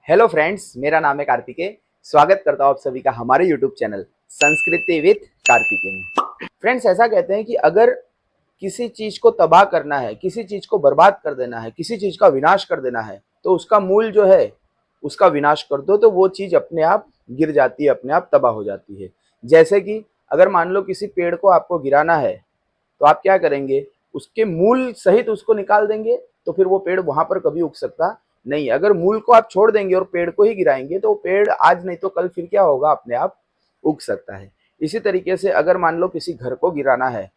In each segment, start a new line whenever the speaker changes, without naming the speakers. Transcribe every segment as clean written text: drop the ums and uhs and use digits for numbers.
Hello friends, मेरा नाम है कार्तिकेय। स्वागत करता हूँ आप सभी का हमारे यूट्यूब चैनल संस्कृति विद कार्तिकेय में। फ्रेंड्स, ऐसा कहते हैं कि अगर किसी चीज को तबाह करना है, किसी चीज को बर्बाद कर देना है, किसी चीज का विनाश कर देना है, तो उसका मूल जो है उसका विनाश कर दो तो वो चीज अपने आप गिर जाती है, अपने आप तबाह हो जाती है। जैसे कि अगर मान लो किसी पेड़ को आपको गिराना है तो आप क्या करेंगे, उसके मूल सहित उसको निकाल देंगे, तो फिर वो पेड़ वहां पर कभी उग सकता नहीं। अगर मूल को आप छोड़ देंगे और पेड़ को ही गिराएंगे तो पेड़ आज नहीं तो कल फिर क्या होगा, अपने आप उग सकता है। इसी तरीके से अगर मान लो किसी घर को गिराना है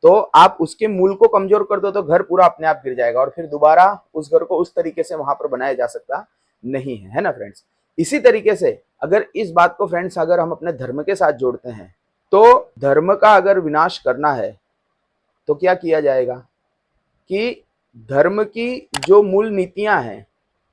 तो आप उसके मूल को कमजोर कर दो तो घर पूरा अपने आप गिर जाएगा और फिर दोबारा उस घर को उस तरीके से वहां पर बनाया जा सकता नहीं है, है ना फ्रेंड्स। इसी तरीके से अगर इस बात को फ्रेंड्स अगर हम अपने धर्म के साथ जोड़ते हैं तो धर्म का अगर विनाश करना है तो क्या किया जाएगा कि धर्म की जो मूल नीतियां हैं,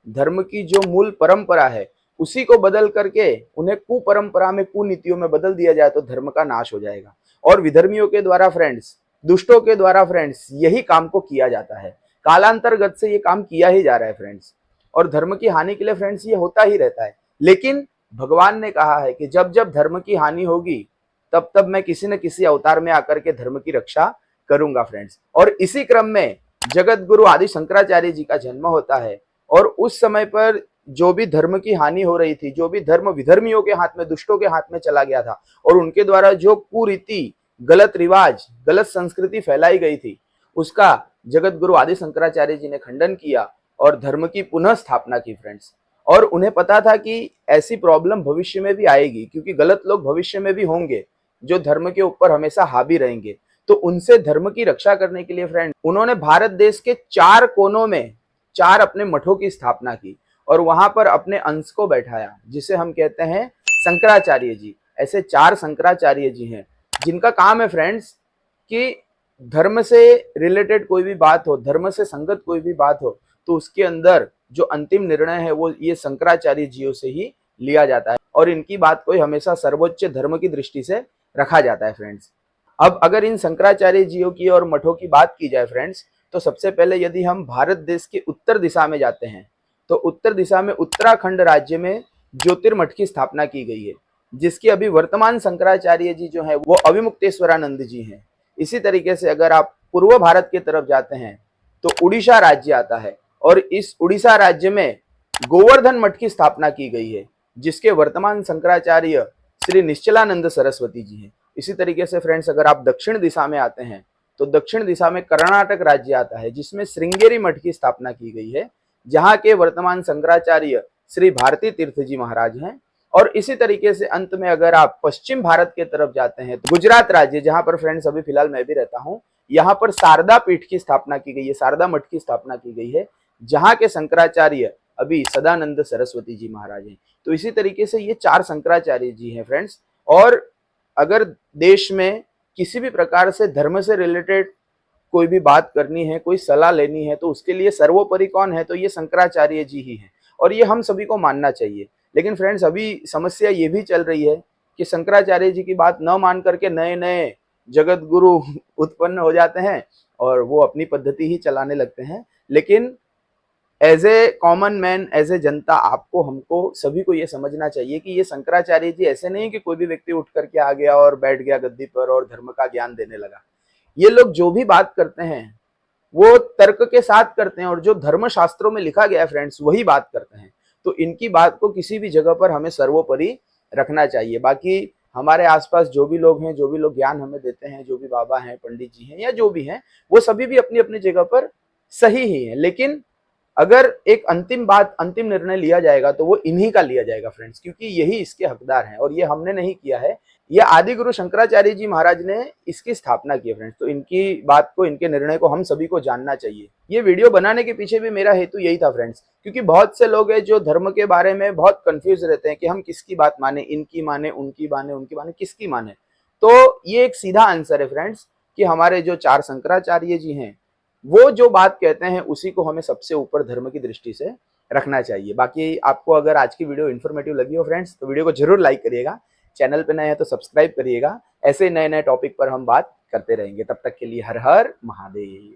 धर्म की जो मूल परंपरा है, उसी को बदल करके उन्हें कुपरंपरा में, कुनीतियों में बदल दिया जाए तो धर्म का नाश हो जाएगा। और विधर्मियों के द्वारा फ्रेंड्स, दुष्टों के द्वारा फ्रेंड्स, यही काम को किया जाता है। कालांतरगत से ये काम किया ही जा रहा है फ्रेंड्स, और धर्म की हानि के लिए फ्रेंड्स ये होता ही रहता है। लेकिन भगवान ने कहा है कि जब जब धर्म की हानि होगी तब तब मैं किसी न किसी अवतार में आकर के धर्म की रक्षा करूंगा फ्रेंड्स। और इसी क्रम में जगत गुरु आदि शंकराचार्य जी का जन्म होता है, और उस समय पर जो भी धर्म की हानि हो रही थी, जो भी धर्म विधर्मियों के हाथ में, दुष्टों के हाथ में चला गया था, और उनके द्वारा जो कुरीति, गलत रिवाज, गलत संस्कृति फैलाई गई थी, उसका जगत गुरु आदि शंकराचार्य जी ने खंडन किया और धर्म की पुनः स्थापना की फ्रेंड्स। और उन्हें पता था कि ऐसी प्रॉब्लम भविष्य में भी आएगी, क्योंकि गलत लोग भविष्य में भी होंगे जो धर्म के ऊपर हमेशा हावी रहेंगे। तो उनसे धर्म की रक्षा करने के लिए फ्रेंड उन्होंने भारत देश के 4 कोनों में 4 अपने मठों की स्थापना की और वहां पर अपने अंश को बैठाया, जिसे हम कहते हैं शंकराचार्य जी। ऐसे 4 शंकराचार्य जी हैं जिनका काम है फ्रेंड्स कि धर्म से रिलेटेड कोई भी बात हो, धर्म से संगत कोई भी बात हो, तो उसके अंदर जो अंतिम निर्णय है वो ये शंकराचार्य जियों से ही लिया जाता है, और इनकी बात को हमेशा सर्वोच्च धर्म की दृष्टि से रखा जाता है फ्रेंड्स। अब अगर इन शंकराचार्य जियों की और मठों की बात की जाए फ्रेंड्स, तो सबसे पहले यदि हम भारत देश के उत्तर दिशा में जाते हैं तो उत्तर दिशा में उत्तराखंड राज्य में ज्योतिर्मठ की स्थापना की गई है, जिसके अभी वर्तमान शंकराचार्य जी जो है वो अविमुक्तेश्वरानंद जी हैं। इसी तरीके से अगर आप पूर्व भारत की तरफ जाते हैं तो उड़ीसा राज्य आता है, और इस उड़ीसा राज्य में गोवर्धन मठ की स्थापना की गई है, जिसके वर्तमान शंकराचार्य श्री निश्चलानंद सरस्वती जी हैं। इसी तरीके से फ्रेंड्स अगर आप दक्षिण दिशा में आते हैं तो दक्षिण दिशा में कर्नाटक राज्य आता है, जिसमें श्रृंगेरी मठ की स्थापना की गई है, जहां के वर्तमान शंकराचार्य श्री भारती तीर्थ जी महाराज हैं। और इसी तरीके से अंत में अगर आप पश्चिम भारत के तरफ जाते हैं तो गुजरात राज्य, जहां पर फ्रेंड्स अभी फिलहाल मैं भी रहता हूं, यहाँ पर शारदा पीठ की स्थापना की गई है, शारदा मठ की स्थापना की गई है, जहां के शंकराचार्य अभी सदानंद सरस्वती जी महाराज हैं। तो इसी तरीके से ये 4 शंकराचार्य जी हैं फ्रेंड्स। और अगर देश में किसी भी प्रकार से धर्म से रिलेटेड कोई भी बात करनी है, कोई सलाह लेनी है, तो उसके लिए सर्वोपरि कौन है, तो ये शंकराचार्य जी ही हैं, और ये हम सभी को मानना चाहिए। लेकिन फ्रेंड्स अभी समस्या ये भी चल रही है कि शंकराचार्य जी की बात न मान करके नए नए जगत गुरु उत्पन्न हो जाते हैं और वो अपनी पद्धति ही चलाने लगते हैं। लेकिन as a common man, as a जनता, आपको, हमको, सभी को ये समझना चाहिए कि ये शंकराचार्य जी ऐसे नहीं कि कोई भी व्यक्ति उठ करके आ गया और बैठ गया गद्दी पर और धर्म का ज्ञान देने लगा। ये लोग जो भी बात करते हैं वो तर्क के साथ करते हैं, और जो धर्म शास्त्रों में लिखा गया है फ्रेंड्स वही बात करते हैं। तो इनकी बात को किसी भी जगह पर हमें सर्वोपरि रखना चाहिए। बाकी हमारे आसपास जो भी लोग हैं, जो भी लोग ज्ञान हमें देते हैं, जो भी बाबा हैं, पंडित जी हैं, या जो भी हैं, वो सभी भी अपनी अपनी जगह पर सही ही है। लेकिन अगर एक अंतिम बात, अंतिम निर्णय लिया जाएगा तो वो इन्हीं का लिया जाएगा फ्रेंड्स, क्योंकि यही इसके हकदार हैं, और ये हमने नहीं किया है, ये आदि गुरु शंकराचार्य जी महाराज ने इसकी स्थापना की है फ्रेंड्स। तो इनकी बात को, इनके निर्णय को हम सभी को जानना चाहिए। ये वीडियो बनाने के पीछे भी मेरा हेतु यही था फ्रेंड्स, क्योंकि बहुत से लोग हैं जो धर्म के बारे में बहुत कंफ्यूज रहते हैं कि हम किसकी बात माने, इनकी माने, उनकी माने, उनकी माने, किसकी माने। तो ये एक सीधा आंसर है फ्रेंड्स कि हमारे जो 4 शंकराचार्य जी हैं वो जो बात कहते हैं उसी को हमें सबसे ऊपर धर्म की दृष्टि से रखना चाहिए। बाकी आपको अगर आज की वीडियो इन्फॉर्मेटिव लगी हो फ्रेंड्स तो वीडियो को जरूर लाइक करिएगा, चैनल पे नए हैं तो सब्सक्राइब करिएगा। ऐसे नए नए टॉपिक पर हम बात करते रहेंगे। तब तक के लिए हर हर महादेव।